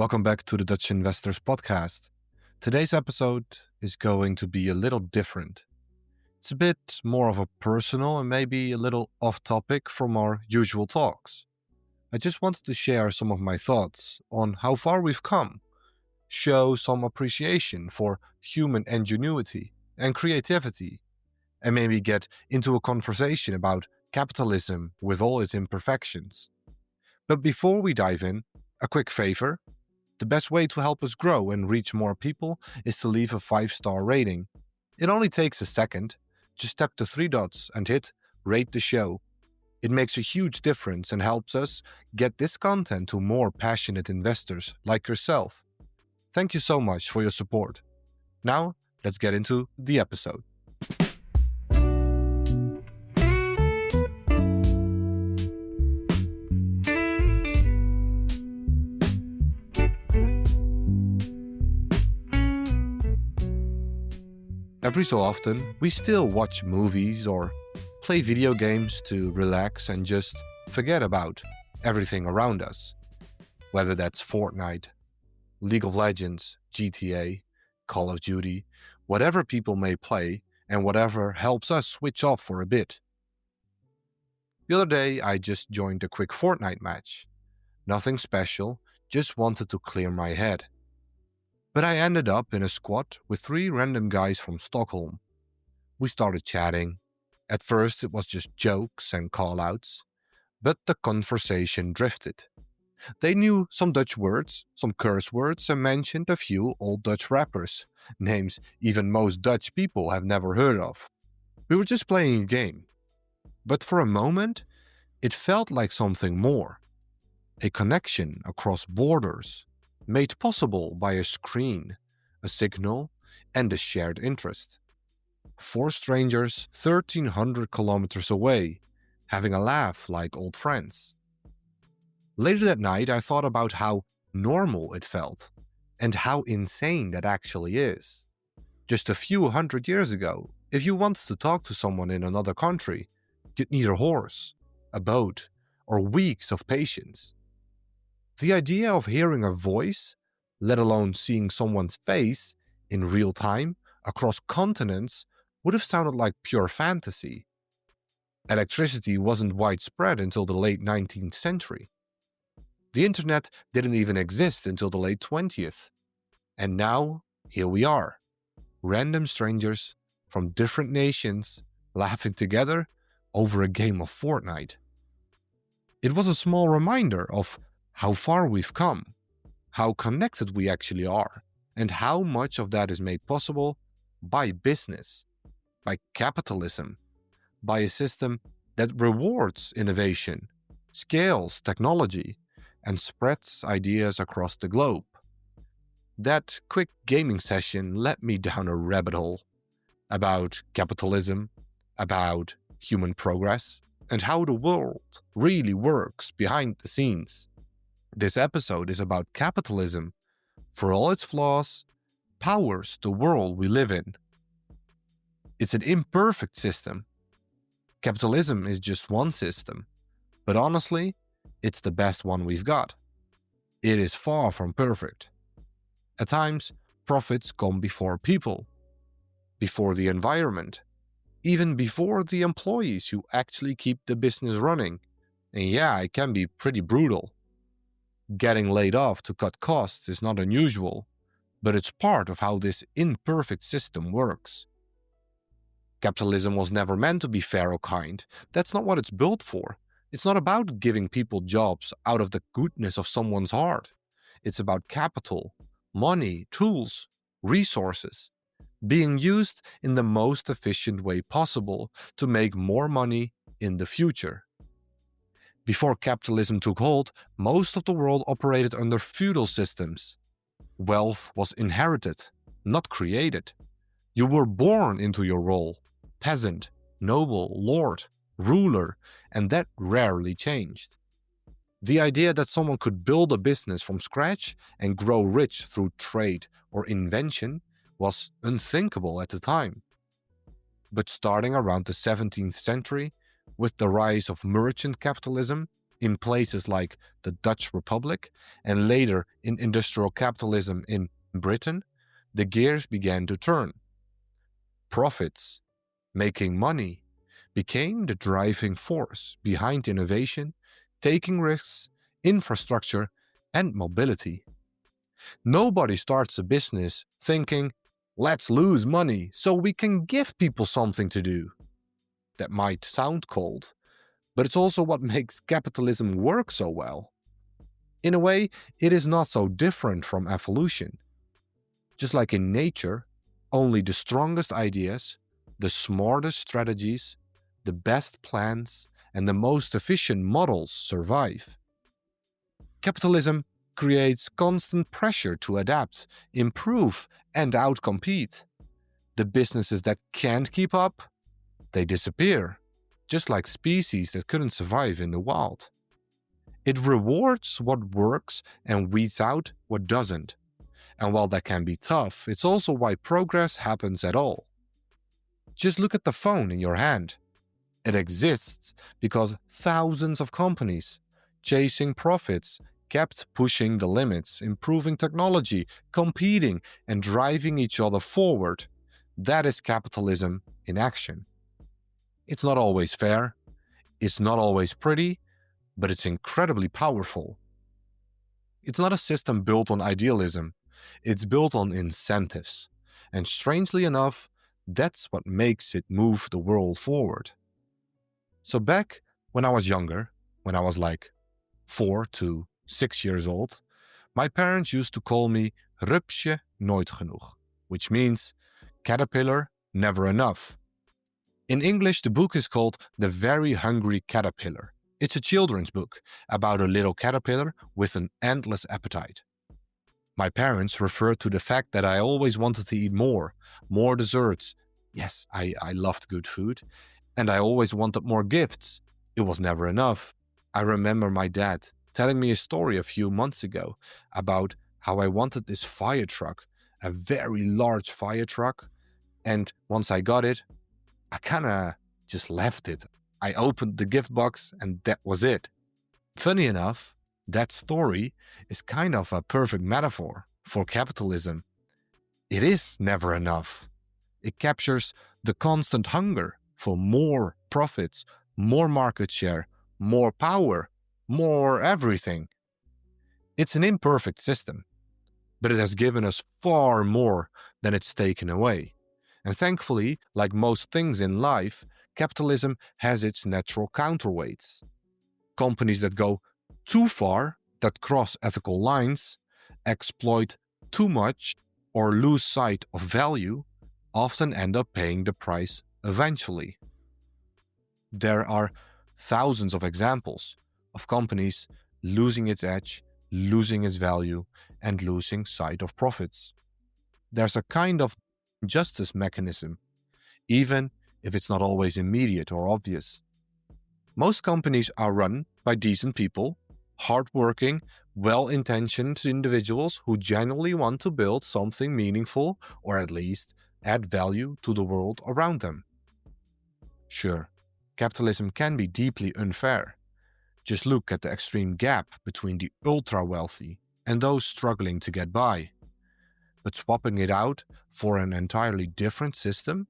Welcome back to the Dutch Investors Podcast. Today's episode is going to be a little different. It's a bit more of a personal and maybe a little off topic from our usual talks. I just wanted to share some of my thoughts on how far we've come, show some appreciation for human ingenuity and creativity, and maybe get into a conversation about capitalism with all its imperfections. But before we dive in, a quick favor. The best way to help us grow and reach more people is to leave a 5-star rating. It only takes a second. Just tap the 3 dots and hit Rate the Show. It makes a huge difference and helps us get this content to more passionate investors like yourself. Thank you so much for your support. Now, let's get into the episode. Every so often, we still watch movies or play video games to relax and just forget about everything around us. Whether that's Fortnite, League of Legends, GTA, Call of Duty, whatever people may play and whatever helps us switch off for a bit. The other day, I just joined a quick Fortnite match. Nothing special, just wanted to clear my head. But I ended up in a squad with 3 random guys from Stockholm. We started chatting. At first it was just jokes and call-outs, but the conversation drifted. They knew some Dutch words, some curse words, and mentioned a few old Dutch rappers, names even most Dutch people have never heard of. We were just playing a game. But for a moment, it felt like something more. A connection across borders, made possible by a screen, a signal, and a shared interest. 4 strangers 1,300 kilometers away, having a laugh like old friends. Later that night, I thought about how normal it felt, and how insane that actually is. Just a few hundred years ago, if you wanted to talk to someone in another country, you'd need a horse, a boat, or weeks of patience. The idea of hearing a voice, let alone seeing someone's face in real time across continents, would have sounded like pure fantasy. Electricity wasn't widespread until the late 19th century. The internet didn't even exist until the late 20th. And now, here we are, random strangers from different nations laughing together over a game of Fortnite. It was a small reminder of how far we've come, how connected we actually are, and how much of that is made possible by business, by capitalism, by a system that rewards innovation, scales technology, and spreads ideas across the globe. That quick gaming session led me down a rabbit hole about capitalism, about human progress, and how the world really works behind the scenes. This episode is about capitalism, for all its flaws, powers the world we live in. It's an imperfect system. Capitalism is just one system, but honestly, it's the best one we've got. It is far from perfect. At times, profits come before people, before the environment, even before the employees who actually keep the business running. And yeah, it can be pretty brutal. Getting laid off to cut costs is not unusual, but it's part of how this imperfect system works. Capitalism was never meant to be fair or kind. That's not what it's built for. It's not about giving people jobs out of the goodness of someone's heart. It's about capital, money, tools, resources, being used in the most efficient way possible to make more money in the future. Before capitalism took hold, most of the world operated under feudal systems. Wealth was inherited, not created. You were born into your role, peasant, noble, lord, ruler, and that rarely changed. The idea that someone could build a business from scratch and grow rich through trade or invention was unthinkable at the time. But starting around the 17th century, with the rise of merchant capitalism, in places like the Dutch Republic and later in industrial capitalism in Britain, the gears began to turn. Profits, making money, became the driving force behind innovation, taking risks, infrastructure, and mobility. Nobody starts a business thinking, let's lose money so we can give people something to do. That might sound cold, but it's also what makes capitalism work so well. In a way, it is not so different from evolution. Just like in nature, only the strongest ideas, the smartest strategies, the best plans, and the most efficient models survive. Capitalism creates constant pressure to adapt, improve, and outcompete. The businesses that can't keep up, they disappear, just like species that couldn't survive in the wild. It rewards what works and weeds out what doesn't. And while that can be tough, it's also why progress happens at all. Just look at the phone in your hand. It exists because thousands of companies, chasing profits, kept pushing the limits, improving technology, competing, and driving each other forward. That is capitalism in action. It's not always fair, it's not always pretty, but it's incredibly powerful. It's not a system built on idealism, it's built on incentives. And strangely enough, that's what makes it move the world forward. So back when I was younger, when I was like 4 to 6 years old, my parents used to call me rupsje nooit genoeg, which means caterpillar never enough. In English, the book is called The Very Hungry Caterpillar. It's a children's book about a little caterpillar with an endless appetite. My parents referred to the fact that I always wanted to eat more desserts. Yes, I loved good food. And I always wanted more gifts. It was never enough. I remember my dad telling me a story a few months ago about how I wanted this fire truck, a very large fire truck. And once I got it, I kind of just left it. I opened the gift box and that was it. Funny enough, that story is kind of a perfect metaphor for capitalism. It is never enough. It captures the constant hunger for more profits, more market share, more power, more everything. It's an imperfect system, but it has given us far more than it's taken away. And thankfully, like most things in life, capitalism has its natural counterweights. Companies that go too far, that cross ethical lines, exploit too much, or lose sight of value, often end up paying the price eventually. There are thousands of examples of companies losing its edge, losing its value, and losing sight of profits. There's a kind of justice mechanism, even if it's not always immediate or obvious. Most companies are run by decent people, hardworking, well-intentioned individuals who genuinely want to build something meaningful or at least add value to the world around them. Sure, capitalism can be deeply unfair. Just look at the extreme gap between the ultra-wealthy and those struggling to get by. But swapping it out for an entirely different system,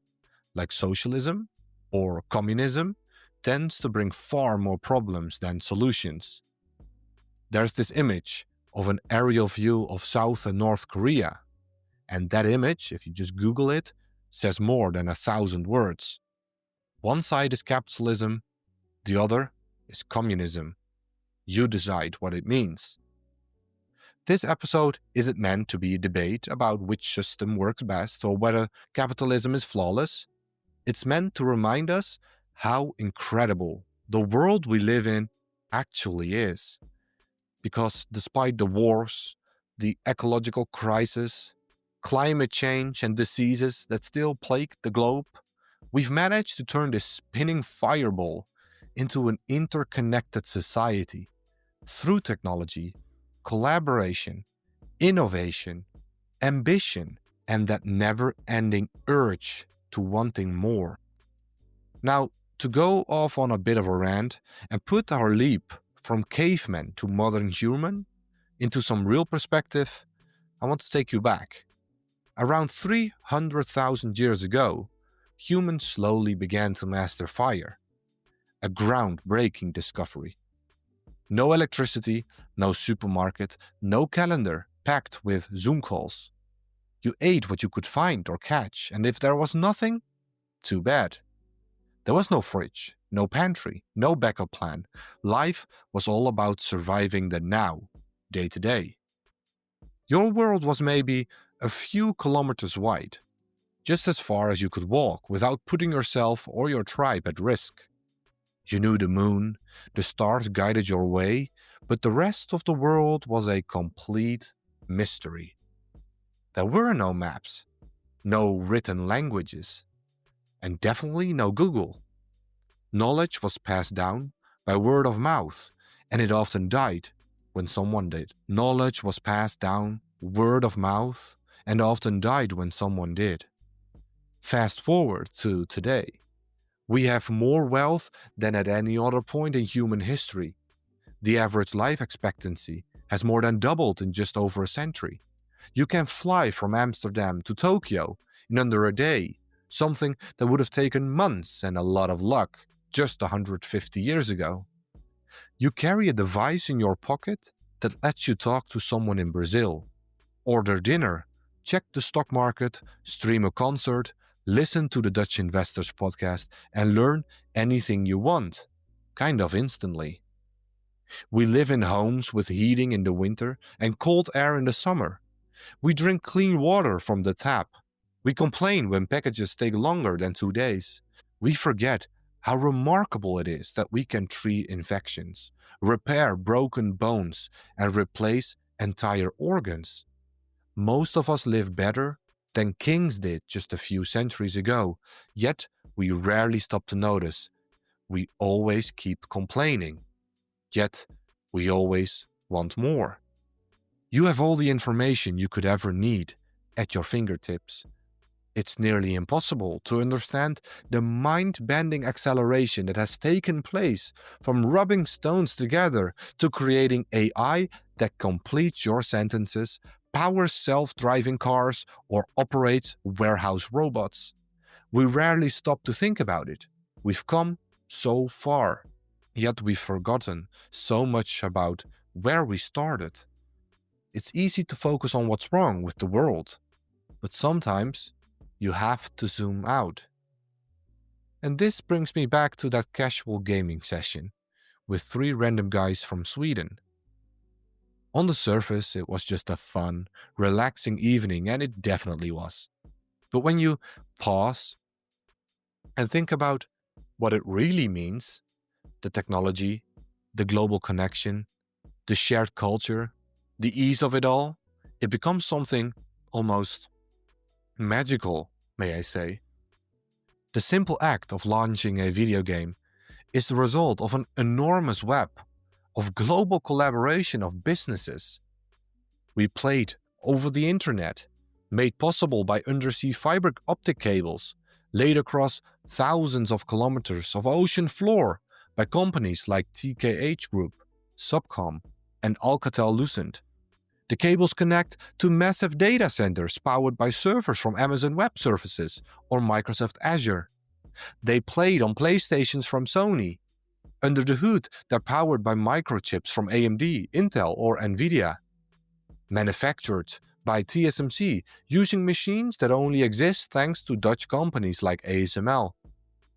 like socialism or communism, tends to bring far more problems than solutions. There's this image of an aerial view of South and North Korea, and that image, if you just Google it, says more than 1,000 words. One side is capitalism, the other is communism. You decide what it means. This episode isn't meant to be a debate about which system works best or whether capitalism is flawless. It's meant to remind us how incredible the world we live in actually is. Because despite the wars, the ecological crisis, climate change, and diseases that still plague the globe, we've managed to turn this spinning fireball into an interconnected society through technology, collaboration, innovation, ambition, and that never-ending urge to wanting more. Now, to go off on a bit of a rant and put our leap from caveman to modern human, into some real perspective, I want to take you back. Around 300,000 years ago, humans slowly began to master fire, a groundbreaking discovery. No electricity, no supermarket, no calendar packed with Zoom calls. You ate what you could find or catch, and if there was nothing, too bad. There was no fridge, no pantry, no backup plan. Life was all about surviving the now, day to day. Your world was maybe a few kilometers wide, just as far as you could walk without putting yourself or your tribe at risk. You knew the moon, the stars guided your way, but the rest of the world was a complete mystery. There were no maps, no written languages, and definitely no Google. Knowledge was passed down by word of mouth, and it often died when someone did. Knowledge was passed down word of mouth and often died when someone did. Fast forward to today. We have more wealth than at any other point in human history. The average life expectancy has more than doubled in just over a century. You can fly from Amsterdam to Tokyo in under a day, something that would have taken months and a lot of luck just 150 years ago. You carry a device in your pocket that lets you talk to someone in Brazil, order dinner, check the stock market, stream a concert, listen to the Dutch Investors podcast, and learn anything you want, kind of instantly. We live in homes with heating in the winter and cold air in the summer. We drink clean water from the tap. We complain when packages take longer than 2 days. We forget how remarkable it is that we can treat infections, repair broken bones, and replace entire organs. Most of us live better than kings did just a few centuries ago, yet we rarely stop to notice. We always keep complaining, yet we always want more. You have all the information you could ever need at your fingertips. It's nearly impossible to understand the mind-bending acceleration that has taken place from rubbing stones together to creating AI that completes your sentences, powers self-driving cars, or operates warehouse robots. We rarely stop to think about it. We've come so far, yet we've forgotten so much about where we started. It's easy to focus on what's wrong with the world, but sometimes you have to zoom out. And this brings me back to that casual gaming session with 3 random guys from Sweden. On the surface, it was just a fun, relaxing evening, and it definitely was. But when you pause and think about what it really means, the technology, the global connection, the shared culture, the ease of it all, it becomes something almost magical, may I say. The simple act of launching a video game is the result of an enormous web of global collaboration of businesses. We played over the internet, made possible by undersea fiber optic cables, laid across thousands of kilometers of ocean floor by companies like TKH Group, Subcom, and Alcatel-Lucent. The cables connect to massive data centers powered by servers from Amazon Web Services or Microsoft Azure. They played on PlayStations from Sony. Under the hood, they're powered by microchips from AMD, Intel, or Nvidia. Manufactured by TSMC using machines that only exist thanks to Dutch companies like ASML.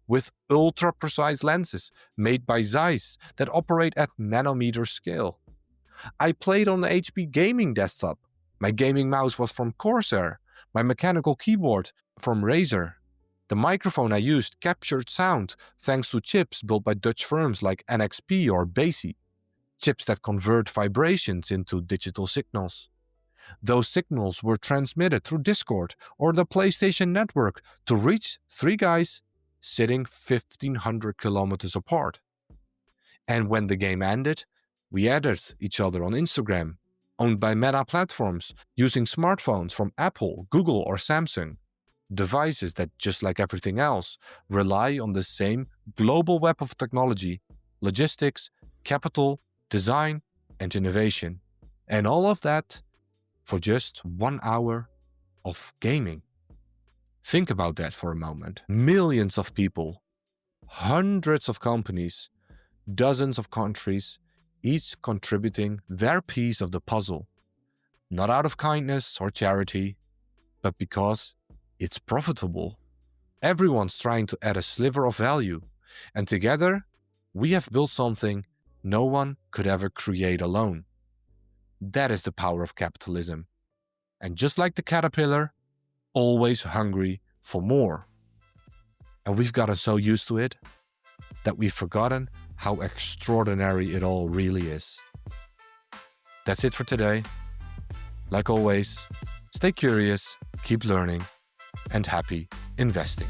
With ultra-precise lenses made by Zeiss that operate at nanometer scale. I played on the HP gaming desktop. My gaming mouse was from Corsair. My mechanical keyboard from Razer. The microphone I used captured sound thanks to chips built by Dutch firms like NXP or Besi. Chips that convert vibrations into digital signals. Those signals were transmitted through Discord or the PlayStation Network to reach 3 guys sitting 1,500 kilometers apart. And when the game ended, we added each other on Instagram, owned by Meta platforms, using smartphones from Apple, Google, or Samsung. Devices that, just like everything else, rely on the same global web of technology, logistics, capital, design, and innovation. And all of that for just 1 hour of gaming. Think about that for a moment. Millions of people, hundreds of companies, dozens of countries, each contributing their piece of the puzzle. Not out of kindness or charity, but because it's profitable. Everyone's trying to add a sliver of value, and together we have built something no one could ever create alone. That is the power of capitalism. And just like the caterpillar, always hungry for more. And we've gotten so used to it that we've forgotten how extraordinary it all really is. That's it for today. Like always, stay curious, keep learning, and happy investing.